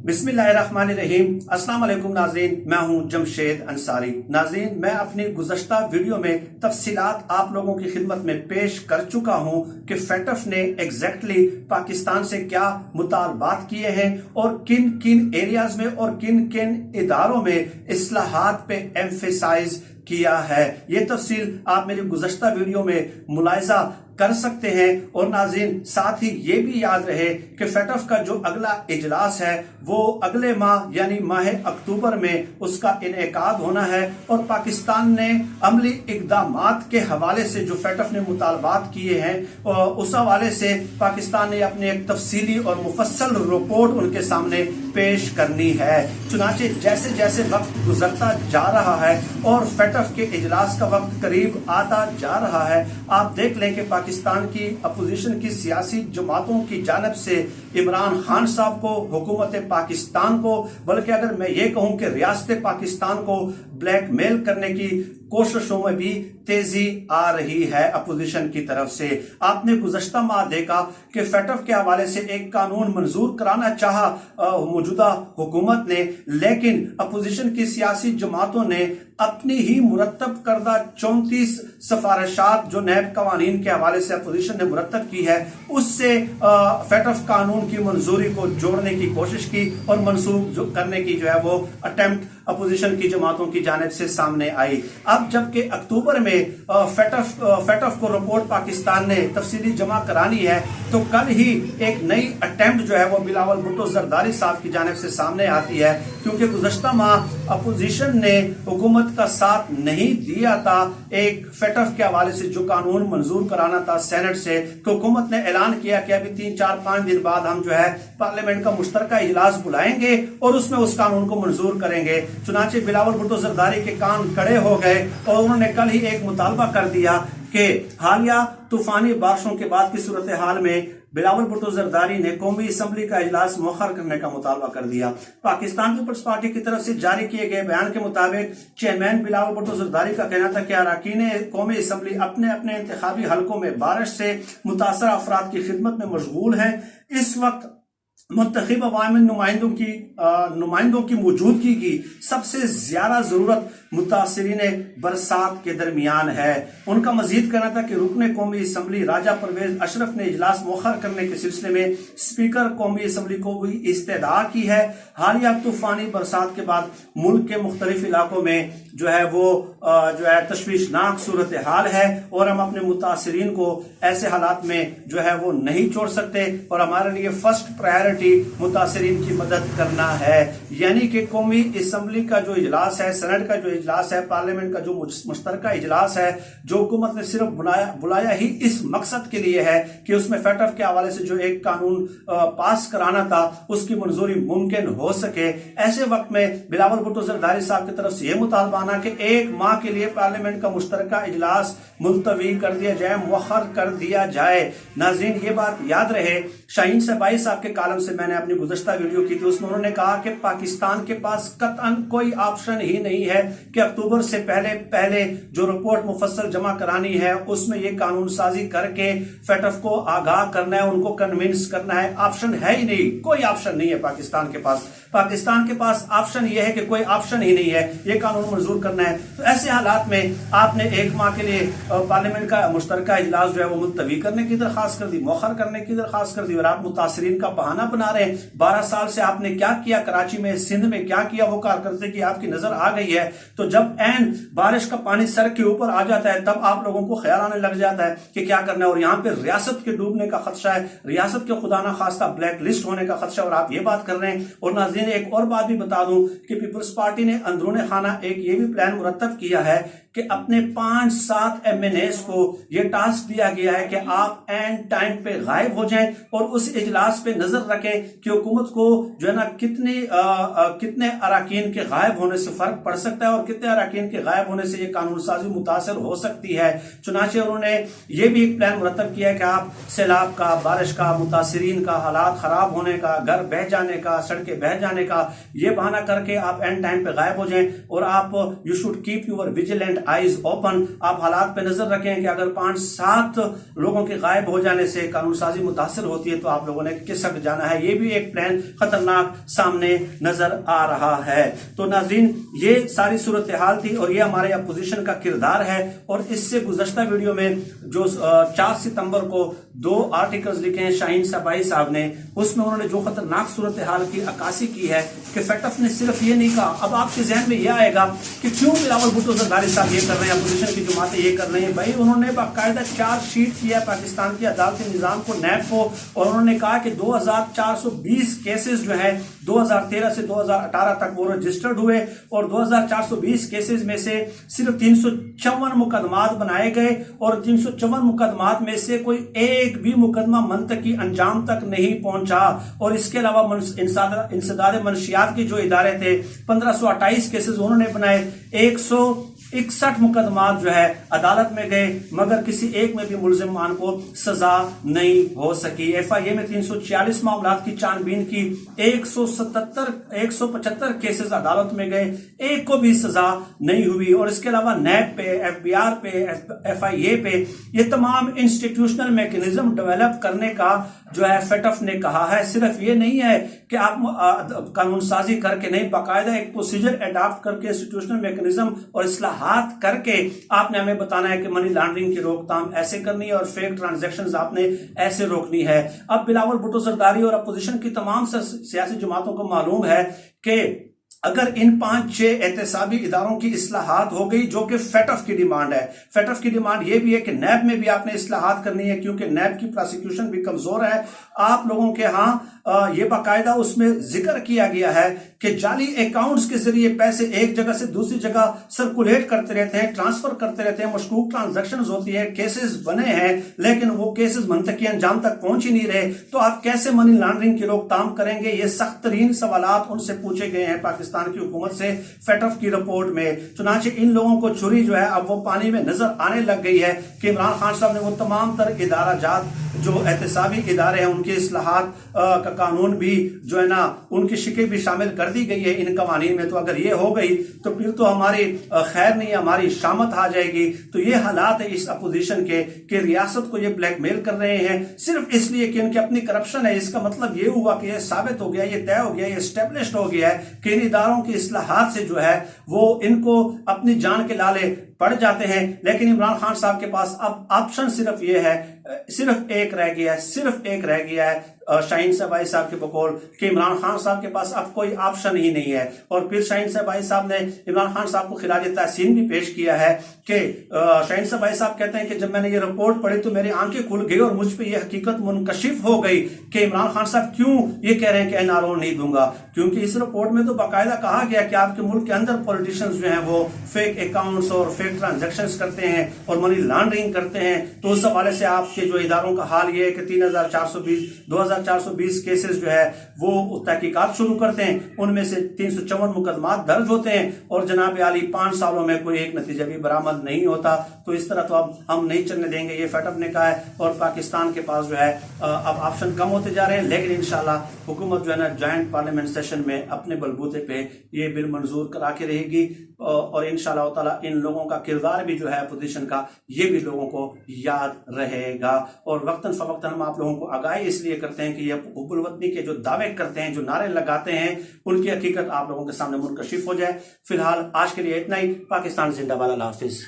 बिस्मिल्लाहिर्रहमानिर्रहीम। अस्सलाम वालेकुम नाज़रीन, मैं हूं जमशेद अंसारी। नाज़रीन, मैं अपनी गुज़श्ता वीडियो में तफसीलात आप लोगों की खिदमत में पेश कर चुका हूं कि फेटफ ने एग्जैक्टली पाकिस्तान से क्या मुतालबात किए हैं और किन किन एरियाज में और किन किन इदारों में इस्लाहात पे एम्फेसाइज किया है। ये तफसील आप मेरी गुज़श्ता वीडियो में मुलाहिजा कर सकते हैं। और नाज़रीन, साथ ही ये भी याद रहे कि फेटफ का जो अगला इजलास है वो अगले माह यानी माह अक्टूबर में उसका इनेकाद होना है। और पाकिस्तान ने अमली इकदामात के हवाले से जो फेटफ ने मुतालबात किए हैं उस हवाले से पाकिस्तान ने अपनी एक तफसीली और मुफस्सल रिपोर्ट उनके सामने पेश करनी है। चुनाचे जैसे जैसे वक्त गुजरता जा रहा है और फेटफ के इजलास का वक्त करीब आता जा रहा है, आप देख लें कि पाकिस्तान की अपोजिशन की सियासी जमातों की जानब से इमरान खान साहब को, हुकूमत पाकिस्तान को, बल्कि अगर मैं ये कहूं कि रियासत पाकिस्तान को ब्लैकमेल करने की कोशिशों में भी तेजी आ रही है अपोजिशन की तरफ से। आपने गुज़श्ता माह देखा कि फेटफ के हवाले से एक कानून मंजूर कराना चाहा मौजूदा हुकूमत ने, लेकिन अपोजिशन की सियासी जमातों ने अपनी ही मुरत्तब करदा 34 सिफारिशात जो नैब कवानीन के हवाले से अपोजिशन ने मुरत्तब की है उससे फेटफ कानून की मंजूरी को जोड़ने की कोशिश की और मनसूख करने की जो है वो अटेम्प्ट अपोजिशन की जमातों की जानिब से सामने आई। अब जबकि अक्टूबर में फेटफ को रिपोर्ट पाकिस्तान ने तफसीली जमा करानी है, तो कल ही एक नई अटेम्प्ट जो है वो बिलावल भुट्टो जरदारी साहब की जानिब से सामने आती है, क्योंकि गुज़श्ता माह अपोजिशन ने हुकूमत का साथ नहीं दिया था एक फेटफ के हवाले से जो कानून मंजूर कराना था सेनेट से। तो हुकूमत ने ऐलान किया कि अभी 3-4-5 दिन बाद हम जो है पार्लियामेंट का मुश्तरका इजलास बुलाएंगे और उसमें उस कानून को मंजूर करेंगे। चुनाचे बिलावल भुट्टो जरदारी के कान खड़े हो गए और उन्होंने कल ही एक मुतालबा कर दिया कि हालिया तूफानी बारिशों के बाद की सूरत हाल में बिलावल भुट्टो जरदारी ने कौमी असम्बली का इजलास मौखर करने का मुतालबा कर दिया। पाकिस्तान पीपल्स पार्टी की तरफ से जारी किए गए बयान के मुताबिक चेयरमैन बिलावल भुट्टो जरदारी का कहना था कि अरकान कौमी असम्बली अपने अपने इंतखाबी हलकों में बारिश से मुतासर अफराद की खिदमत में मशगूल हैं। इस वक्त मुंतखब अवामी नुमाइंदों की मौजूदगी की सबसे ज्यादा जरूरत मुतासरीन बरसात के दरमियान है। उनका मजीद कहना था कि रुकने कौमी असम्बली राजा परवेज अशरफ ने इजलास मौखर करने के सिलसिले में स्पीकर कौमी असम्बली को भी इस्तदा की है। हालिया तूफानी बरसात के बाद मुल्क के मुख्तलिफ इलाकों में जो है वो तशवीशनाक सूरत हाल है और हम अपने मुतासरीन को ऐसे हालात में जो है वो नहीं छोड़ सकते और हमारे लिए फर्स्ट प्रायोरिटी मुतासरीन की मदद करना है। यानी कि कौमी असम्बली का जो इजलास है, सेनेट का जो इजलास है, पार्लियामेंट का जो मुश्तरका इजलास है, जो हुकूमत ने सिर्फ बुलाया ही इस मकसद के लिए है कि उसमें फेटफ के हवाले से जो एक कानून पास कराना था उसकी मंजूरी मुमकिन हो सके। ऐसे वक्त में बिलावल भुट्टो जरदारी साहब की तरफ से यह मुतालबा कि 1 माह के लिए पार्लियामेंट का मुश्तरका इजलास मुलतवी कर दिया जाए, मुअख्खर कर दिया जाए। नाज़रीन, ये बात याद रहे, शाहीन सबाई साहब के कालम से मैंने अपनी गुज़श्ता वीडियो की थी, उसमें उन्होंने कहा कि पाकिस्तान के पास कतअन कोई ऑप्शन ही नहीं है कि अक्टूबर से पहले जो रिपोर्ट मुफस्सल जमा करानी है उसमें ये कानून साजी करके फेटफ को आगाह करना है, उनको कन्विंस करना है। ऑप्शन है ही नहीं, कोई ऑप्शन नहीं है पाकिस्तान के पास। पाकिस्तान के पास ऑप्शन यह है कि कोई ऑप्शन ही नहीं है, ये कानून मंजूर करना है। तो ऐसे हालात में आपने 1 माह के लिए पार्लियामेंट का मुश्तरका इजलास जो है वो मुलतवी करने की दरखास्त कर दी, मौखर करने की दरखास्त कर दी और आप मुतासरीन का बहाना बना रहे हैं। 12 साल से आपने क्या किया, कराची में, सिंध में क्या किया, वो कारकर्दगी आपकी नजर आ गई है। तो जब एन बारिश का पानी सर के ऊपर आ जाता है तब आप लोगों को ख्याल आने लग जाता है कि क्या करना है। और यहाँ पे रियासत के डूबने का खदशा है, रियासत के खुदा ना खास्ता ब्लैक लिस्ट होने का खदशा, और आप ये बात कर रहे हैं। और नाज़रीन, एक और बात भी बता दूं कि पीपल्स पार्टी ने अंदरूने खाना एक ये भी प्लान मुरत्तब किया है कि अपने 5-7 MNAs को यह टास्क दिया गया है कि आप एंड टाइम पे गायब हो जाएं और उस इजलास पे नजर रखें कि हुकूमत को जो है ना कितने अरकान के गायब होने से फर्क पड़ सकता है और कितने अरकान के गायब होने से ये कानून साजी मुतासर हो सकती है। चुनाचे उन्होंने ये भी एक प्लान मुरत्तब किया है कि आप सैलाब का, बारिश का, मुतासरीन का, हालात खराब होने का, घर बह जाने का, सड़कें बह जाने का, ये बहाना करके आप एंड टाइम पे गायब हो जाएं और आप you should keep your vigilant eyes open. आप हालात पे नजर रखें कि अगर 5-7 लोगों के गायब हो जाने से कानून साजी मुतासिर होती है तो आप लोगों ने किसक जाना है। ये भी एक प्लान खतरनाक सामने नजर आ रहा है। तो नाज़रीन, ये सारी सूरत हाल थी और ये हमारे अपोजिशन का किरदार है। और इससे गुज़श्ता वीडियो में जो 4 सितंबर को 2 आर्टिकल्स लिखे हैं शाहीन सबाई साहब ने, उसमें उन्होंने जो खतरनाक सूरत हाल की अक्कासी की है कि फेटफ ने सिर्फ ये नहीं कहा। अब आपके जहन में यह आएगा कि क्यों बिलावल भुट्टो जरदारी साहब ये कर रहे हैं, अपोजिशन की जमातें ये कर रही हैं। भाई, उन्होंने बाकायदा चार्जशीट किया पाकिस्तान की अदालती निजाम को, नैब को, और उन्होंने कहा कि 2420 केसेस जो है 2013 से 2018 तक वो रजिस्टर्ड हुए और 2420 केसेस में से सिर्फ 354 मुकदमात बनाए गए और 354 मुकदमात में से कोई एक भी मुकदमा मंतकी अंजाम तक नहीं पहुंचा। और इसके अलावा इंसदाद मनशियात के जो इदारे थे 1528 केसेस उन्होंने बनाए, 161 मुकदमात जो है अदालत में गए, मगर किसी एक में भी मुलजिमान को सजा नहीं हो सकी। FIA में 346 मामलात की छानबीन की, 175 केसेस अदालत में गए, एक को भी सजा नहीं हुई। और इसके अलावा नैब पे, FBR पे, FIA पे ये तमाम इंस्टीट्यूशनल मैकेनिज्म डेवलप करने का जो है फेटफ ने कहा है। सिर्फ ये नहीं है कि आप कानून साजी करके नहीं, बाकायदा एक प्रोसीजर अडॉप्ट करके इंस्टीट्यूशनल मैकेनिज्म और इस्लाहात करके आपने हमें बताना है कि मनी लॉन्ड्रिंग की रोकथाम ऐसे करनी है और फेक ट्रांजैक्शंस आपने ऐसे रोकनी है। अब बिलावल भुट्टो जरदारी और अपोजिशन की तमाम सियासी जमातों को मालूम है कि अगर इन 5-6 एहतसाबी इदारों की इस्लाहात हो गई, जो कि फेटफ की डिमांड है। फेटफ की डिमांड यह भी है कि नैब में भी आपने इस्लाहात करनी है, क्योंकि नैब की प्रोसिक्यूशन भी कमजोर है। आप लोगों के यहाँ ये बाकायदा उसमें जिक्र किया गया है कि जाली अकाउंट्स के जरिए पैसे एक जगह से दूसरी जगह सर्कुलेट करते रहते हैं, ट्रांसफर करते रहते हैं, मशकूक ट्रांजैक्शन होती है, केसेस बने हैं, लेकिन वो केसेस मंतकी अंजाम तक पहुंच ही नहीं रहे। तो आप कैसे मनी लॉन्ड्रिंग की रोकथाम करेंगे? ये सख्त तरीन सवालात उनसे पूछे गए हैं पाकिस्तान की हुकूमत से फेटफ की रिपोर्ट में। चुनांचे इन लोगों को छुरी जो है अब वो पानी में नजर आने लग गई है कि इमरान खान साहब ने वो तमाम तर इदारा जात जो एहतसाबी इदारे हैं उनके इस्लाहात का कानून भी जो है ना, उनकी शिकें भी शामिल कर दी गई है इन कवानीन में। तो अगर ये हो गई तो फिर तो हमारी खैर नहीं, हमारी शामत आ जाएगी। तो ये हालात है इस अपोजिशन के कि रियासत को ये ब्लैकमेल कर रहे हैं सिर्फ इसलिए कि उनकी अपनी करप्शन है। इसका मतलब ये हुआ कि ये साबित हो गया, ये तय हो गया, ये एस्टेब्लिश्ड हो गया है कि इन इदारों की इस्लाहात से जो है वो इनको अपनी जान के लाले पड़ जाते हैं। लेकिन इमरान खान साहब के पास अब ऑप्शन सिर्फ ये है, सिर्फ एक रह गया है, सिर्फ एक रह गया है शाहीन सबाई साहब के बकौल कि इमरान खान साहब के पास अब कोई ऑप्शन ही नहीं है। और फिर शाहीन सबाई साहब ने इमरान खान साहब को खिराज तहसीन भी पेश किया है कि शाहीन सबाई साहब कहते हैं कि जब मैंने ये रिपोर्ट पढ़ी तो मेरी आंखें खुल गई और मुझ पर यह हकीकत मुनकशिफ हो गई कि इमरान खान साहब क्यों ये कह रहे हैं कि NRO नहीं दूंगा। क्योंकि इस रिपोर्ट में तो बाकायदा कहा गया कि आपके मुल्क के अंदर पॉलिटिशियंस जो हैं वो फेक अकाउंट्स और फेक ट्रांजैक्शंस करते हैं और मनी लॉन्ड्रिंग करते हैं। तो उस हवाले से आपके जो इदारों का हाल ये है कि 2420 केसेस जो है वो तहकीकात शुरू करते हैं, उनमें से 354 मुकदमात दर्ज होते हैं और जनाब आली 5 सालों में कोई एक नतीजा भी बरामद नहीं होता। तो इस तरह तो अब हम नहीं चलने देंगे, ये फेटफ ने कहा है। और पाकिस्तान के पास जो है अब ऑप्शन कम होते जा रहे हैं, लेकिन इंशाल्लाह हुकूमत जो है ना जॉइंट पार्लियामेंट सेशन में अपने बलबूते पे ये बिल मंजूर करा के रहेगी और इंशाल्लाह ताला इन लोगों का किरदार भी जो है अपोजिशन का ये भी लोगों को याद रहेगा। और वक्तन फवक्तन हम आप लोगों को आगाही इसलिए करते हैं कि ये हुब्बुल वतनी के जो दावे करते हैं, जो नारे लगाते हैं, उनकी हकीकत आप लोगों के सामने मुनकशिफ हो जाए। फिलहाल आज के लिए इतना ही। पाकिस्तान जिंदाबाद, अल्लाह हाफिज।